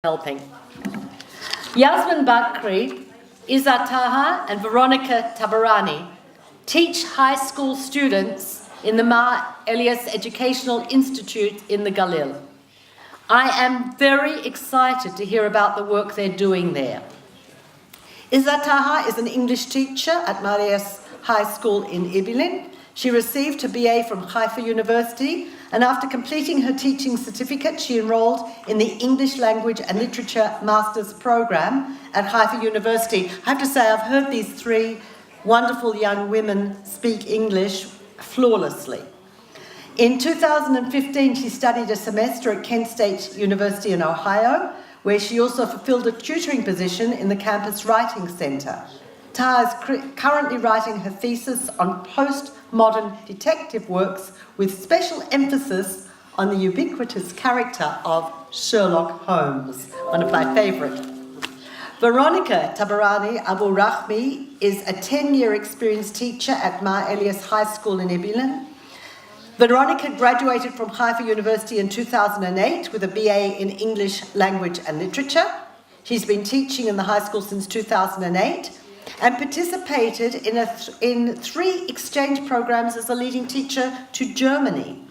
helping. Yasmin Bakri, Izar Taha and Veronica Tabarani teach high school students in the Mar Elias Educational Institute in the Galil. I am very excited to hear about the work they're doing there. Izar Taha is an English teacher at Mar Elias High School in Ibilin. She received her BA from Haifa University, and after completing her teaching certificate, she enrolled in the English Language and Literature Master's Program at Haifa University. I have to say, I've heard these three wonderful young women speak English flawlessly. In 2015, she studied a semester at Kent State University in Ohio, where she also fulfilled a tutoring position in the Campus Writing Center. Taha is currently writing her thesis on postmodern detective works with special emphasis on the ubiquitous character of Sherlock Holmes, one of my favourite. Veronica Tabarani Abu Rahmi is a 10-year experienced teacher at Mar Elias High School in Ibilin. Veronica graduated from Haifa University in 2008 with a BA in English Language and Literature. She's been teaching in the high school since 2008 and participated in 3 exchange programs as a leading teacher to Germany.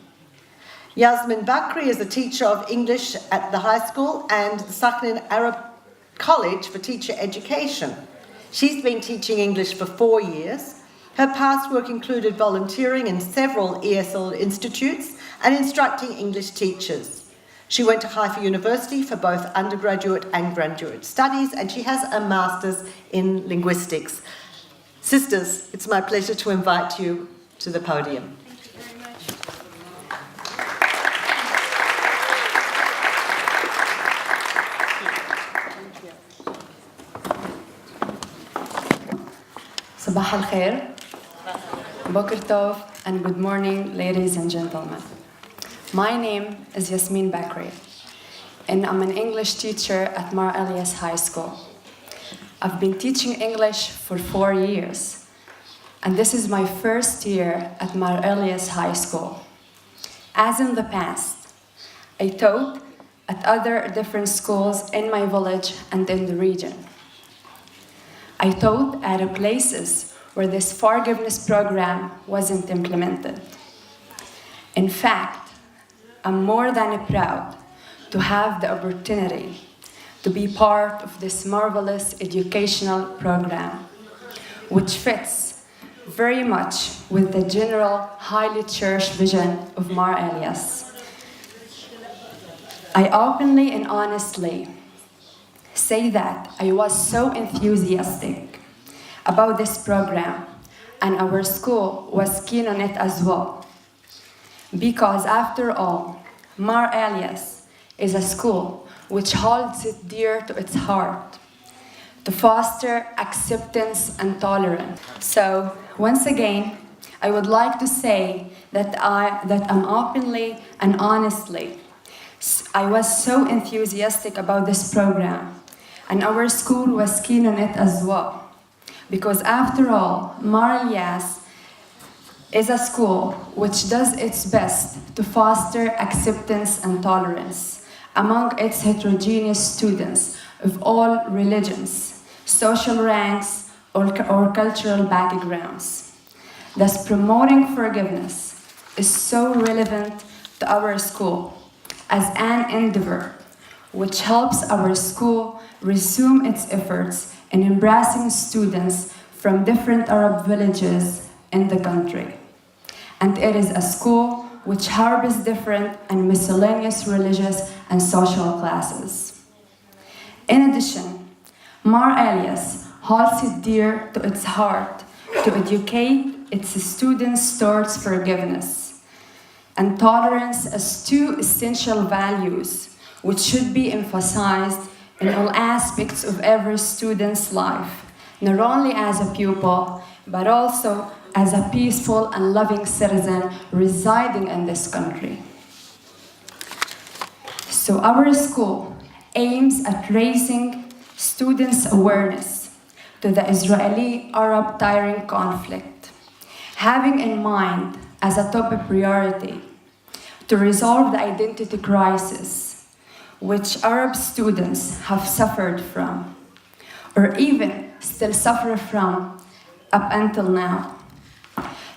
Yasmin Bakri is a teacher of English at the high school and the Saknin Arab College for Teacher Education. She's been teaching English for 4 years. Her past work included volunteering in several ESL institutes and instructing English teachers. She went to Haifa University for both undergraduate and graduate studies, and she has a master's in linguistics. Sisters, it's my pleasure to invite you to the podium. Thank you very much. صباح الخير, Boker Tov, and good morning, ladies and gentlemen. My name is Yasmin Bakri, and I'm an English teacher at Mar Elias High School. I've been teaching English for 4 years, and this is my first year at Mar Elias High School. As in the past, I taught at other different schools in my village and in the region. I taught at places where this forgiveness program wasn't implemented. In fact, I'm more than proud to have the opportunity to be part of this marvelous educational program, which fits very much with the general highly cherished vision of Mar Elias. I openly and honestly say that I was so enthusiastic about this program, and our school was keen on it as well. Because after all, Mar Elias is a school which holds it dear to its heart, to foster acceptance and tolerance. So, once again, I would like to say that I'm openly and honestly, I was so enthusiastic about this program, and our school was keen on it as well. Because after all, Mar Elias is a school which does its best to foster acceptance and tolerance among its heterogeneous students of all religions, social ranks, or cultural backgrounds. Thus, promoting forgiveness is so relevant to our school as an endeavor which helps our school resume its efforts in embracing students from different Arab villages in the country. And it is a school which harbors different and miscellaneous religious and social classes. In addition, Mar Elias holds it dear to its heart to educate its students towards forgiveness and tolerance as 2 essential values which should be emphasized in all aspects of every student's life, not only as a pupil, but also as a peaceful and loving citizen residing in this country. So our school aims at raising students' awareness to the Israeli-Arab Syrian conflict, having in mind as a top priority to resolve the identity crisis, which Arab students have suffered from, or even still suffer from up until now.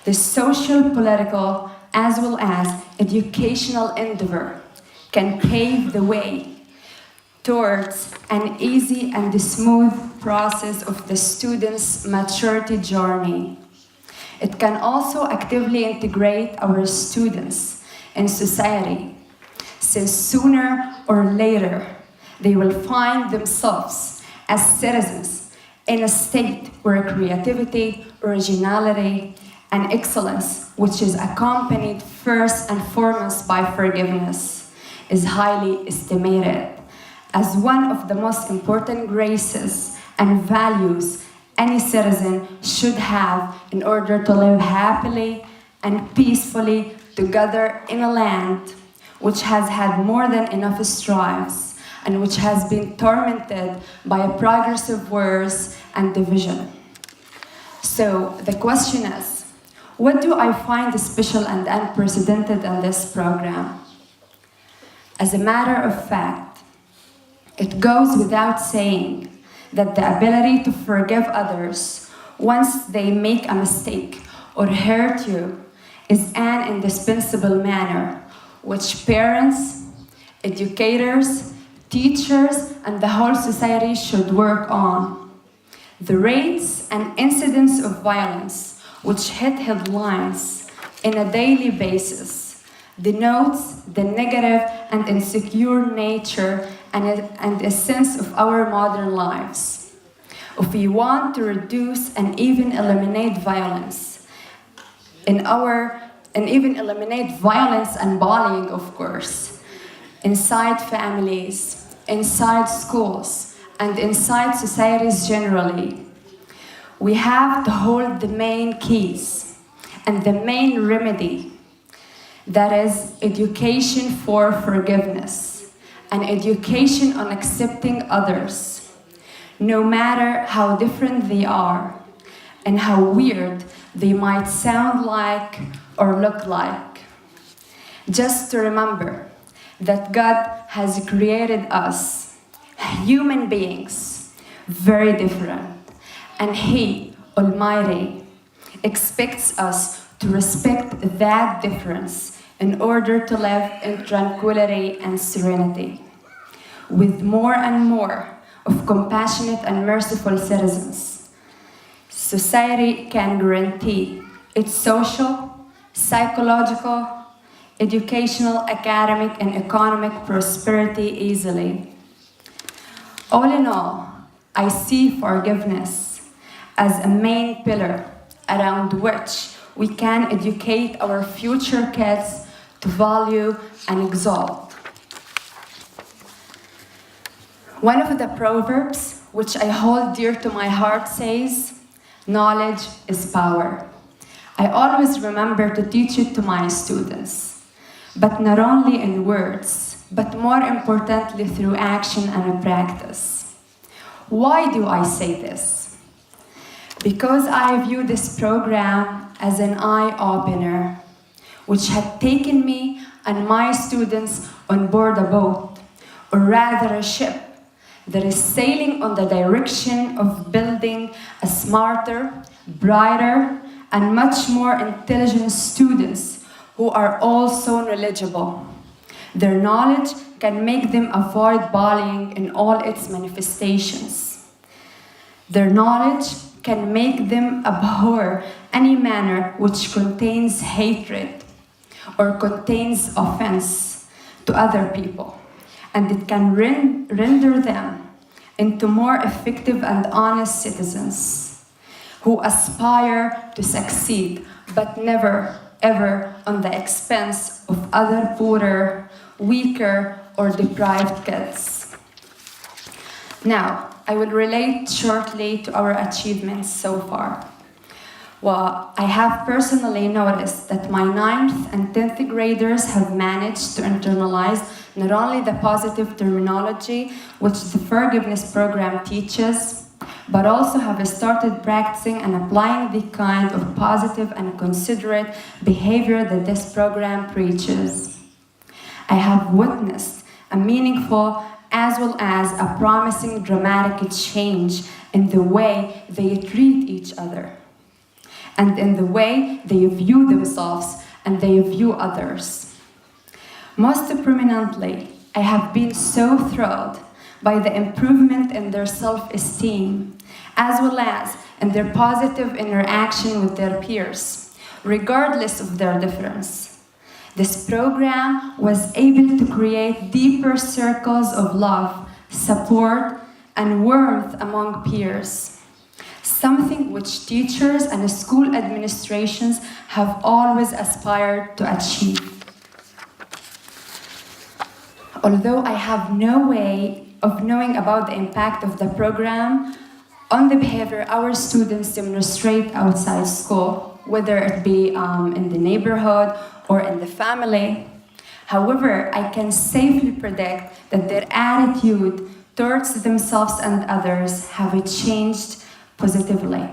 The social, political, as well as educational endeavor can pave the way towards an easy and smooth process of the student's maturity journey. It can also actively integrate our students in society, since sooner or later they will find themselves as citizens in a state where creativity, originality, and excellence, which is accompanied first and foremost by forgiveness, is highly estimated as one of the most important graces and values any citizen should have in order to live happily and peacefully together in a land which has had more than enough strives and which has been tormented by progressive wars and division. So the question is, what do I find special and unprecedented in this program? As a matter of fact, it goes without saying that the ability to forgive others once they make a mistake or hurt you is an indispensable manner which parents, educators, teachers, and the whole society should work on. The rates and incidents of violence which hit headlines on a daily basis denotes the negative and insecure nature and a sense of our modern lives. If we want to reduce and even eliminate violence and bullying, of course, inside families, inside schools, and inside societies generally, we have to hold the main keys and the main remedy, that is education for forgiveness and education on accepting others, no matter how different they are and how weird they might sound like or look like. Just to remember that God has created us, human beings, very different, and He, Almighty, expects us to respect that difference in order to live in tranquility and serenity. With more and more of compassionate and merciful citizens, society can guarantee its social, psychological, educational, academic, and economic prosperity easily. All in all, I see forgiveness as a main pillar around which we can educate our future kids to value and exalt. One of the proverbs which I hold dear to my heart says, "Knowledge is power." I always remember to teach it to my students, but not only in words, but more importantly through action and practice. Why do I say this? Because I view this program as an eye-opener, which had taken me and my students on board a boat, or rather a ship, that is sailing on the direction of building a smarter, brighter, and much more intelligent students who are also knowledgeable. Their knowledge can make them avoid bullying in all its manifestations. Their knowledge can make them abhor any manner which contains hatred or contains offense to other people, and it can render them into more effective and honest citizens who aspire to succeed, but never, ever on the expense of other poorer, weaker, or deprived kids. Now, I will relate shortly to our achievements so far. Well, I have personally noticed that my 9th and 10th graders have managed to internalize not only the positive terminology which the forgiveness program teaches, but also have started practicing and applying the kind of positive and considerate behavior that this program preaches. I have witnessed a meaningful as well as a promising dramatic change in the way they treat each other and in the way they view themselves and they view others. Most prominently, I have been so thrilled by the improvement in their self-esteem, as well as in their positive interaction with their peers, regardless of their difference. This program was able to create deeper circles of love, support, and warmth among peers, something which teachers and school administrations have always aspired to achieve. Although I have no way of knowing about the impact of the program on the behavior our students demonstrate outside school, whether it be in the neighborhood or in the family. However, I can safely predict that their attitude towards themselves and others have changed positively.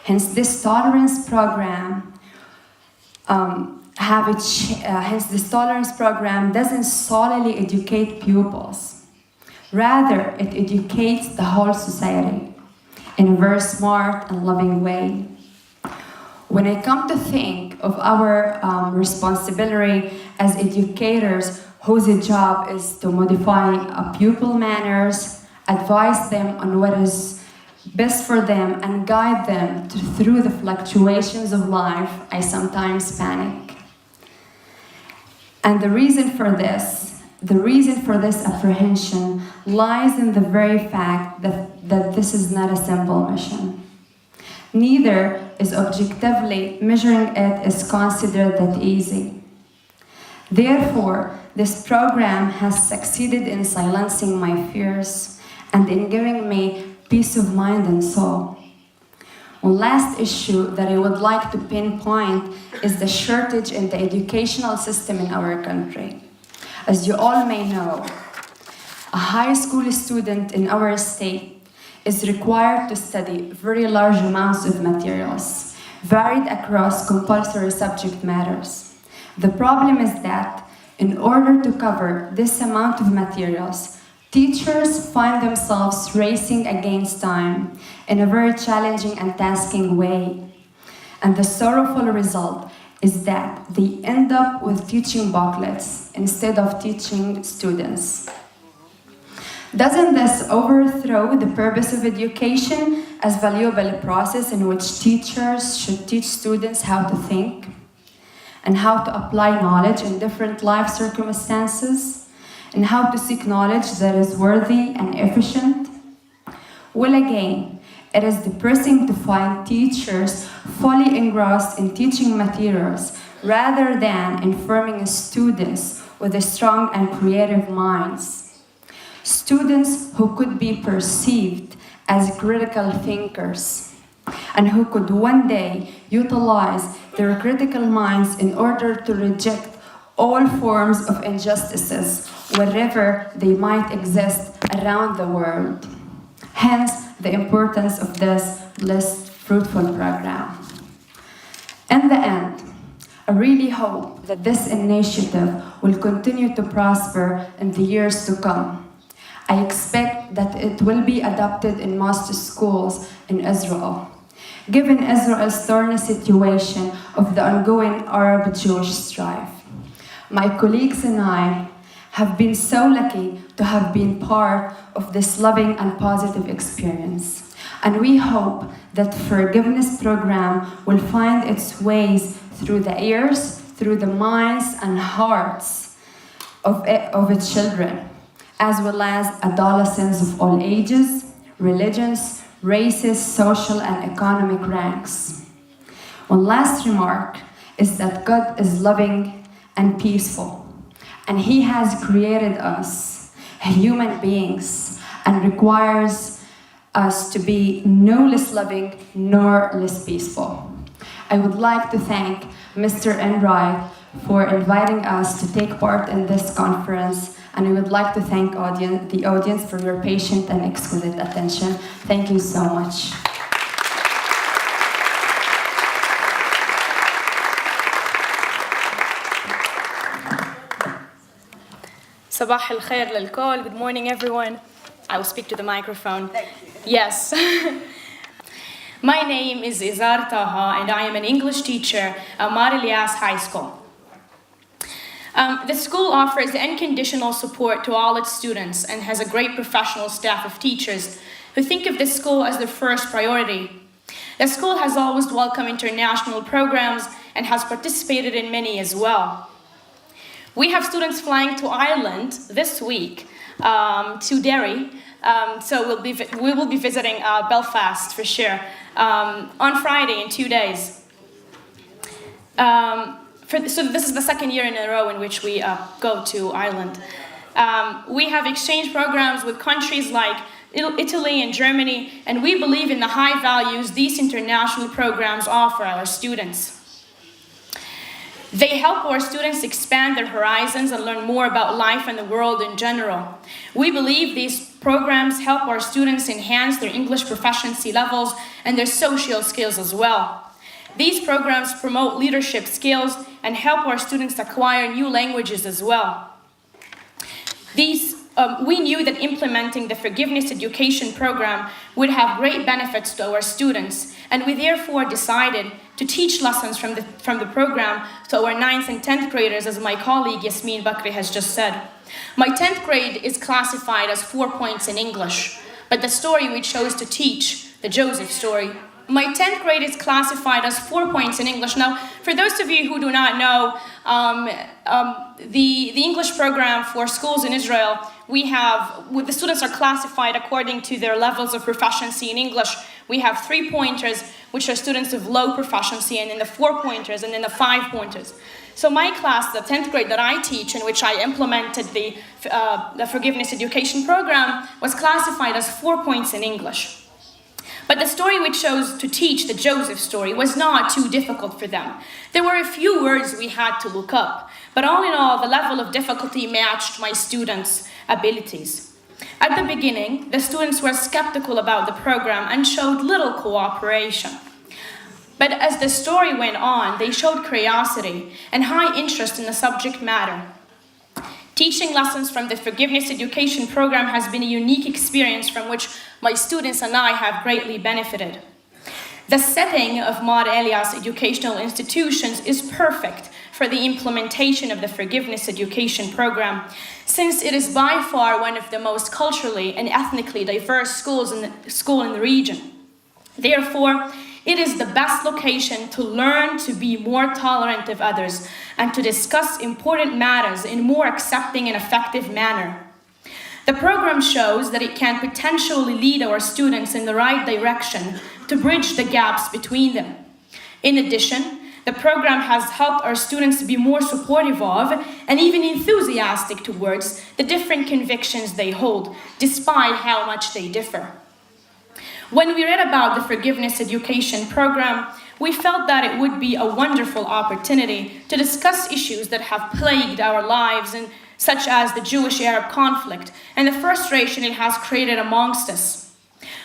Hence, this tolerance program doesn't solely educate pupils. Rather, it educates the whole society in a very smart and loving way. When I come to think of our responsibility as educators whose job is to modify pupil manners, advise them on what is best for them, and guide them through the fluctuations of life, I sometimes panic. And the reason for this apprehension lies in the very fact that this is not a simple mission. Neither is objectively measuring it is considered that easy. Therefore, this program has succeeded in silencing my fears and in giving me peace of mind and soul. One last issue that I would like to pinpoint is the shortage in the educational system in our country. As you all may know, a high school student in our state is required to study very large amounts of materials, varied across compulsory subject matters. The problem is that in order to cover this amount of materials, teachers find themselves racing against time in a very challenging and tasking way. And the sorrowful result is that they end up with teaching booklets instead of teaching students. Doesn't this overthrow the purpose of education as a valuable process in which teachers should teach students how to think and how to apply knowledge in different life circumstances and how to seek knowledge that is worthy and efficient? Well, again, it is depressing to find teachers fully engrossed in teaching materials rather than informing students with strong and creative minds. Students who could be perceived as critical thinkers and who could one day utilize their critical minds in order to reject all forms of injustices wherever they might exist around the world. Hence, the importance of this blessed, fruitful program. In the end, I really hope that this initiative will continue to prosper in the years to come. I expect that it will be adopted in most schools in Israel, given Israel's thorny situation of the ongoing Arab-Jewish strife. My colleagues and I have been so lucky to have been part of this loving and positive experience. And we hope that the forgiveness program will find its ways through the ears, through the minds and hearts of its children, as well as adolescents of all ages, religions, races, social and economic ranks. One last remark is that God is loving and peaceful, and He has created us, human beings, and requires us to be no less loving nor less peaceful. I would like to thank Mr. Enright for inviting us to take part in this conference, and I would like to thank the audience for your patient and exquisite attention. Thank you so much. صباح الخير للكل. Good morning, everyone. I will speak to the microphone. Yes. My name is Izar Taha, and I am an English teacher at Mar Elias High School. The school offers unconditional support to all its students and has a great professional staff of teachers who think of this school as their first priority. The school has always welcomed international programs and has participated in many as well. We have students flying to Ireland this week, to Derry, so we will be visiting Belfast for sure on Friday in 2 days. So this is the second year in a row in which we go to Ireland. We have exchange programs with countries like Italy and Germany, and we believe in the high values these international programs offer our students. They help our students expand their horizons and learn more about life and the world in general. We believe these programs help our students enhance their English proficiency levels and their social skills as well. These programs promote leadership skills and help our students acquire new languages as well. We knew that implementing the Forgiveness Education program would have great benefits to our students, and we therefore decided to teach lessons from the program to our 9th and 10th graders, as my colleague Yasmin Bakri has just said. My 10th grade is classified as 4 points in English, but the story we chose to teach, the Joseph story, my 10th grade is classified as 4 points in English. Now, for those of you who do not know, the English program for schools in Israel, the students are classified according to their levels of proficiency in English. We have 3-pointers, which are students of low proficiency, and then the 4-pointers, and then the 5-pointers. So my class, the 10th grade that I teach, in which I implemented the Forgiveness Education program, was classified as 4 points in English. But the story we chose to teach, the Joseph story, was not too difficult for them. There were a few words we had to look up, but all in all, the level of difficulty matched my students' abilities. At the beginning, the students were skeptical about the program and showed little cooperation. But as the story went on, they showed curiosity and high interest in the subject matter. Teaching lessons from the Forgiveness Education program has been a unique experience from which my students and I have greatly benefited. The setting of Mar Elias educational institutions is perfect for the implementation of the Forgiveness Education program, since it is by far one of the most culturally and ethnically diverse schools in the region. Therefore, it is the best location to learn to be more tolerant of others and to discuss important matters in a more accepting and effective manner. The program shows that it can potentially lead our students in the right direction to bridge the gaps between them. In addition, the program has helped our students be more supportive of and even enthusiastic towards the different convictions they hold, despite how much they differ. When we read about the Forgiveness Education program, we felt that it would be a wonderful opportunity to discuss issues that have plagued our lives, such as the Jewish-Arab conflict and the frustration it has created amongst us.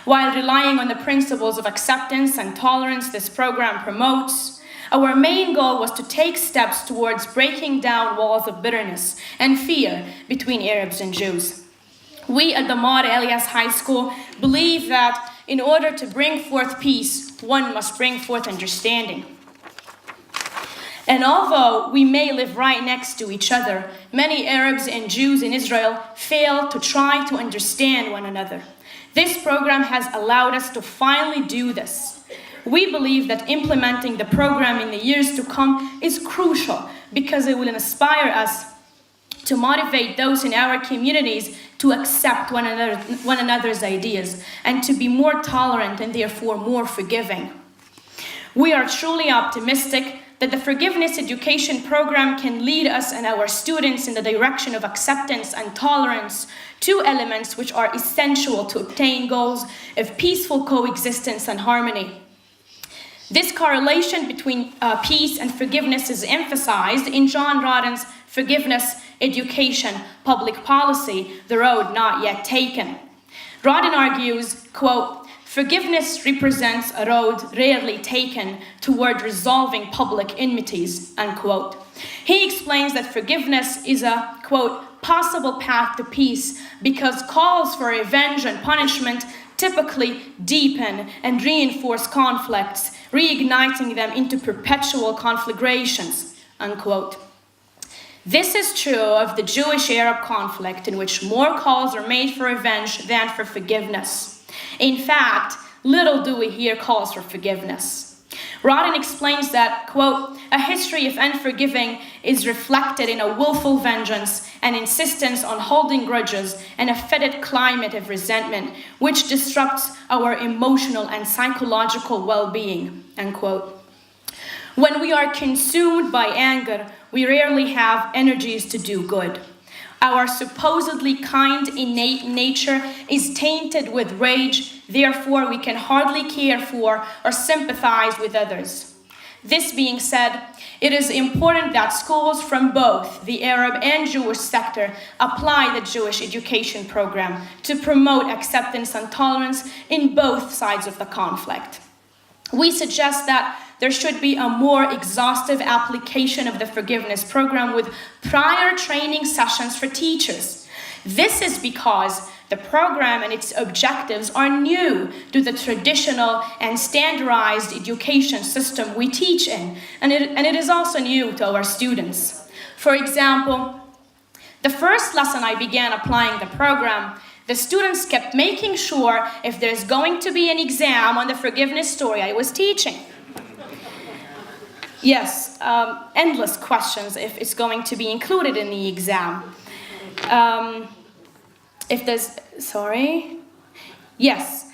While relying on the principles of acceptance and tolerance this program promotes, our main goal was to take steps towards breaking down walls of bitterness and fear between Arabs and Jews. We at the Mar Elias High School believe that in order to bring forth peace, one must bring forth understanding. And although we may live right next to each other, many Arabs and Jews in Israel fail to try to understand one another. This program has allowed us to finally do this. We believe that implementing the program in the years to come is crucial because it will inspire us to motivate those in our communities to accept one another's ideas and to be more tolerant and therefore more forgiving. We are truly optimistic that the Forgiveness Education program can lead us and our students in the direction of acceptance and tolerance, two elements which are essential to obtain goals of peaceful coexistence and harmony. This correlation between peace and forgiveness is emphasized in John Rodden's Forgiveness Education Public Policy, The Road Not Yet Taken. Rodden argues, quote, "Forgiveness represents a road rarely taken toward resolving public enmities," unquote. He explains that forgiveness is a, quote, possible path to peace, because calls for revenge and punishment typically deepen and reinforce conflicts, reigniting them into perpetual conflagrations, unquote. This is true of the Jewish-Arab conflict, in which more calls are made for revenge than for forgiveness. In fact, little do we hear calls for forgiveness. Rodin explains that, quote, a history of unforgiving is reflected in a willful vengeance and insistence on holding grudges and a fetid climate of resentment, which disrupts our emotional and psychological well-being, end quote. When we are consumed by anger, we rarely have energies to do good. Our supposedly kind innate nature is tainted with rage, therefore we can hardly care for or sympathize with others. This being said, it is important that schools from both the Arab and Jewish sector apply the Jewish education program to promote acceptance and tolerance in both sides of the conflict. We suggest that there should be a more exhaustive application of the forgiveness program with prior training sessions for teachers. This is because the program and its objectives are new to the traditional and standardized education system we teach in, and it is also new to our students. For example, the first lesson I began applying the program, the students kept making sure if there's going to be an exam on the forgiveness story I was teaching. Yes, endless questions if it's going to be included in the exam. Yes.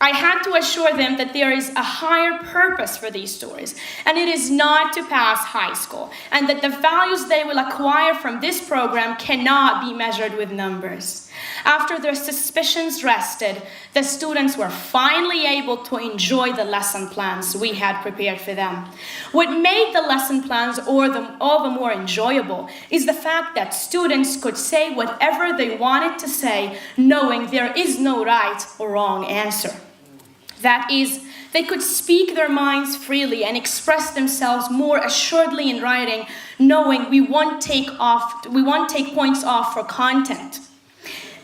I had to assure them that there is a higher purpose for these stories, and it is not to pass high school, and that the values they will acquire from this program cannot be measured with numbers. After their suspicions rested, the students were finally able to enjoy the lesson plans we had prepared for them. What made the lesson plans all the more enjoyable is the fact that students could say whatever they wanted to say, knowing there is no right or wrong answer. That is, they could speak their minds freely and express themselves more assuredly in writing, knowing we won't take points off for content.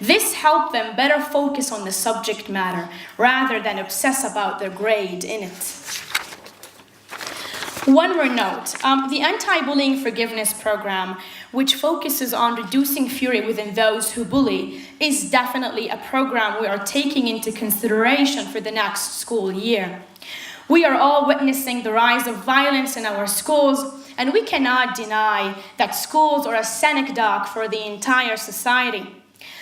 This helped them better focus on the subject matter rather than obsess about their grade in it. One more note, the anti-bullying forgiveness program, which focuses on reducing fury within those who bully, is definitely a program we are taking into consideration for the next school year. We are all witnessing the rise of violence in our schools, and we cannot deny that schools are a synecdoche for the entire society.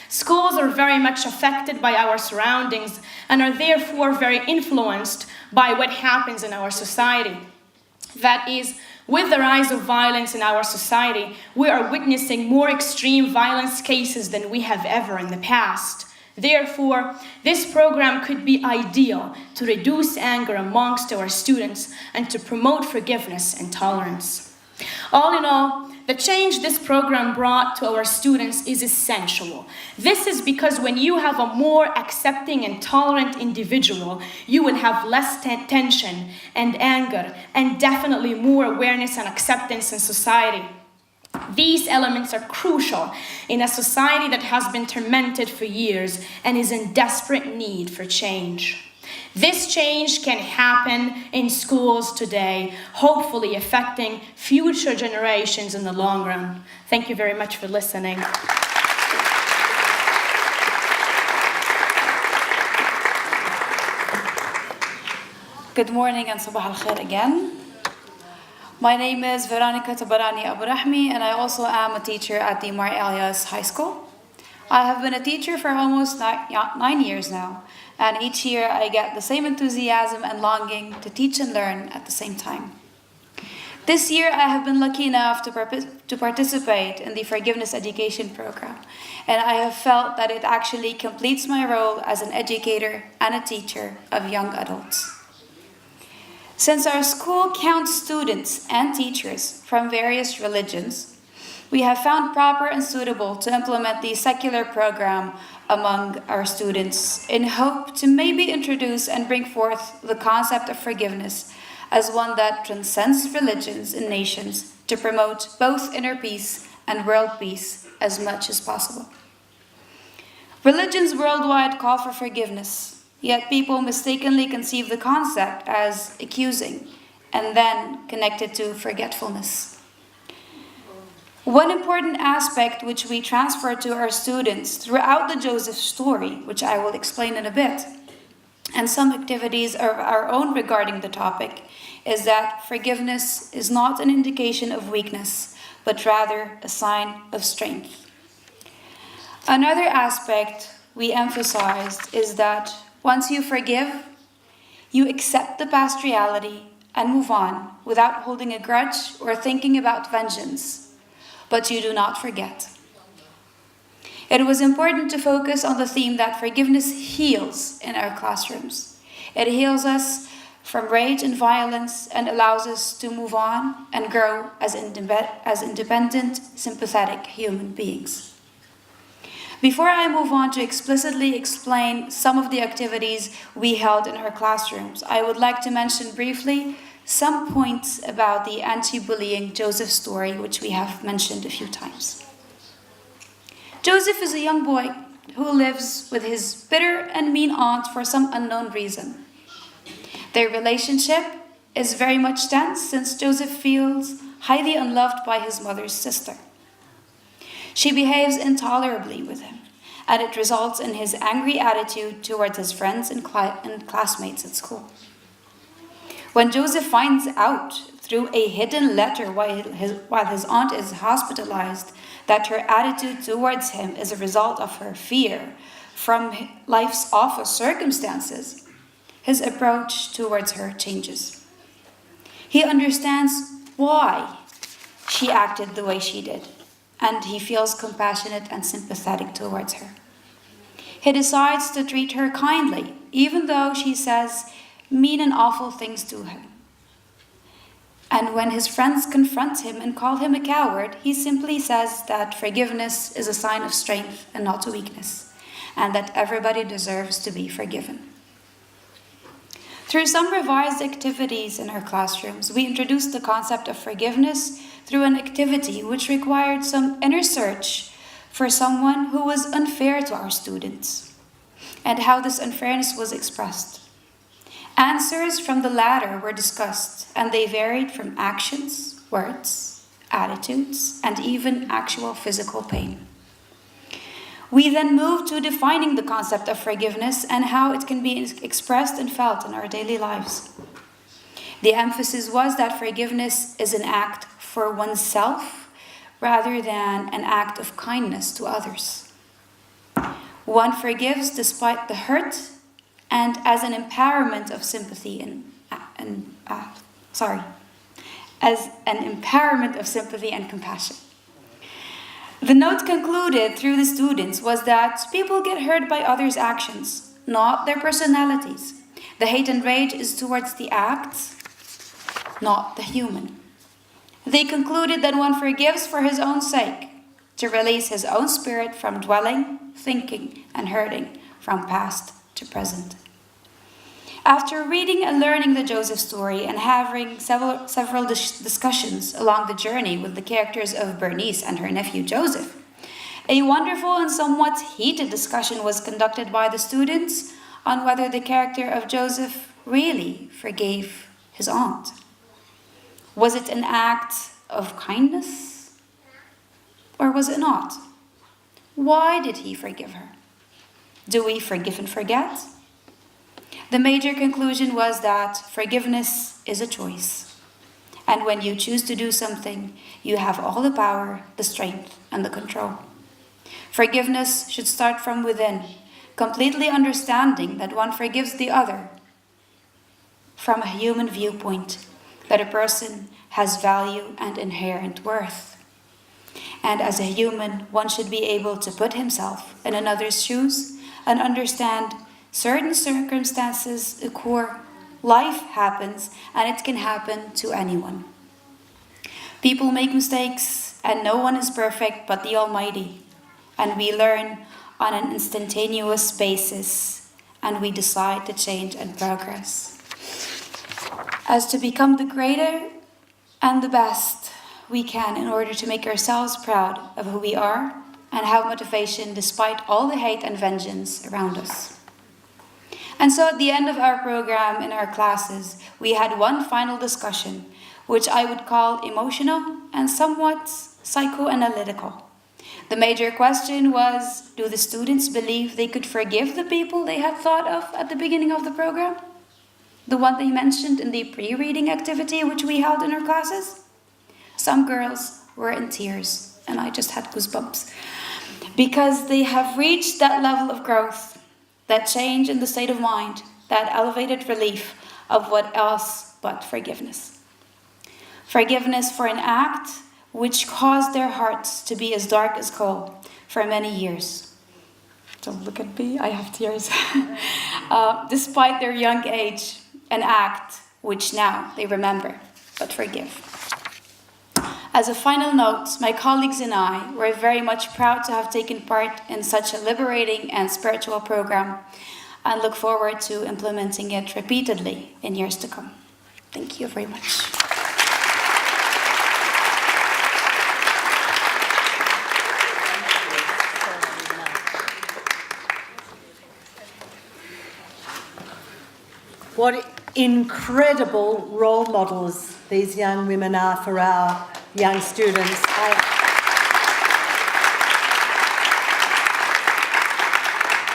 Schools are very much affected by our surroundings and are therefore very influenced by what happens in our society. That is, with the rise of violence in our society, we are witnessing more extreme violence cases than we have ever in the past. Therefore, this program could be ideal to reduce anger amongst our students and to promote forgiveness and tolerance. All in all, the change this program brought to our students is essential. This is because when you have a more accepting and tolerant individual, you will have less tension and anger, and definitely more awareness and acceptance in society. These elements are crucial in a society that has been tormented for years and is in desperate need for change. This change can happen in schools today, hopefully affecting future generations in the long run. Thank you very much for listening. Good morning and sabah al-khair again. My name is Veronica Tabarani and I also am a teacher at the Mar Elias High School. I have been a teacher for almost 9 years now, and each year I get the same enthusiasm and longing to teach and learn at the same time. This year I have been lucky enough to participate in the Forgiveness Education Program, and I have felt that it actually completes my role as an educator and a teacher of young adults. Since our school counts students and teachers from various religions, we have found proper and suitable to implement the secular program among our students in hope to maybe introduce and bring forth the concept of forgiveness as one that transcends religions and nations to promote both inner peace and world peace as much as possible. Religions worldwide call for forgiveness, yet people mistakenly conceive the concept as accusing and then connect it to forgetfulness. One important aspect which we transfer to our students throughout the Joseph story, which I will explain in a bit, and some activities of our own regarding the topic, is that forgiveness is not an indication of weakness, but rather a sign of strength. Another aspect we emphasized is that once you forgive, you accept the past reality and move on without holding a grudge or thinking about vengeance, but you do not forget. It was important to focus on the theme that forgiveness heals in our classrooms. It heals us from rage and violence and allows us to move on and grow as independent, sympathetic human beings. Before I move on to explicitly explain some of the activities we held in our classrooms, I would like to mention briefly some points about the anti-bullying Joseph story, which we have mentioned a few times. Joseph is a young boy who lives with his bitter and mean aunt for some unknown reason. Their relationship is very much tense since Joseph feels highly unloved by his mother's sister. She behaves intolerably with him, and it results in his angry attitude towards his friends and classmates at school. When Joseph finds out through a hidden letter while his aunt is hospitalized that her attitude towards him is a result of her fear from life's awful circumstances, his approach towards her changes. He understands why she acted the way she did, and he feels compassionate and sympathetic towards her. He decides to treat her kindly, even though she says mean and awful things to him. And when his friends confront him and call him a coward, he simply says that forgiveness is a sign of strength and not a weakness, and that everybody deserves to be forgiven. Through some revised activities in our classrooms, we introduced the concept of forgiveness through an activity which required some inner search for someone who was unfair to our students, and how this unfairness was expressed. Answers from the latter were discussed, and they varied from actions, words, attitudes, and even actual physical pain. We then moved to defining the concept of forgiveness and how it can be expressed and felt in our daily lives. The emphasis was that forgiveness is an act for oneself rather than an act of kindness to others. One forgives despite the hurt and as an empowerment of sympathy as an empowerment of sympathy and compassion. The note concluded through the students was that people get hurt by others' actions, not their personalities. The hate and rage is towards the acts, not the human. They concluded that one forgives for his own sake, to release his own spirit from dwelling, thinking, and hurting from past to present. After reading and learning the Joseph story and having several discussions along the journey with the characters of Bernice and her nephew Joseph, a wonderful and somewhat heated discussion was conducted by the students on whether the character of Joseph really forgave his aunt. Was it an act of kindness, or was it not? Why did he forgive her? Do we forgive and forget? The major conclusion was that forgiveness is a choice. And when you choose to do something, you have all the power, the strength, and the control. Forgiveness should start from within, completely understanding that one forgives the other from a human viewpoint, that a person has value and inherent worth. And as a human, one should be able to put himself in another's shoes and understand certain circumstances occur, life happens, and it can happen to anyone. People make mistakes, and no one is perfect but the Almighty. And we learn on an instantaneous basis, and we decide to change and progress. As to become the greater and the best, we can in order to make ourselves proud of who we are and have motivation despite all the hate and vengeance around us. And so at the end of our program in our classes, we had one final discussion, which I would call emotional and somewhat psychoanalytical. The major question was, do the students believe they could forgive the people they had thought of at the beginning of the program? The one they mentioned in the pre-reading activity which we held in our classes? Some girls were in tears, and I just had goosebumps, because they have reached that level of growth, that change in the state of mind, that elevated relief of what else but forgiveness. Forgiveness for an act which caused their hearts to be as dark as coal for many years. Don't look at me, I have tears. Despite their young age, an act which now they remember but forgive. As a final note, my colleagues and I were very much proud to have taken part in such a liberating and spiritual program and look forward to implementing it repeatedly in years to come. Thank you very much. What incredible role models these young women are for our young students.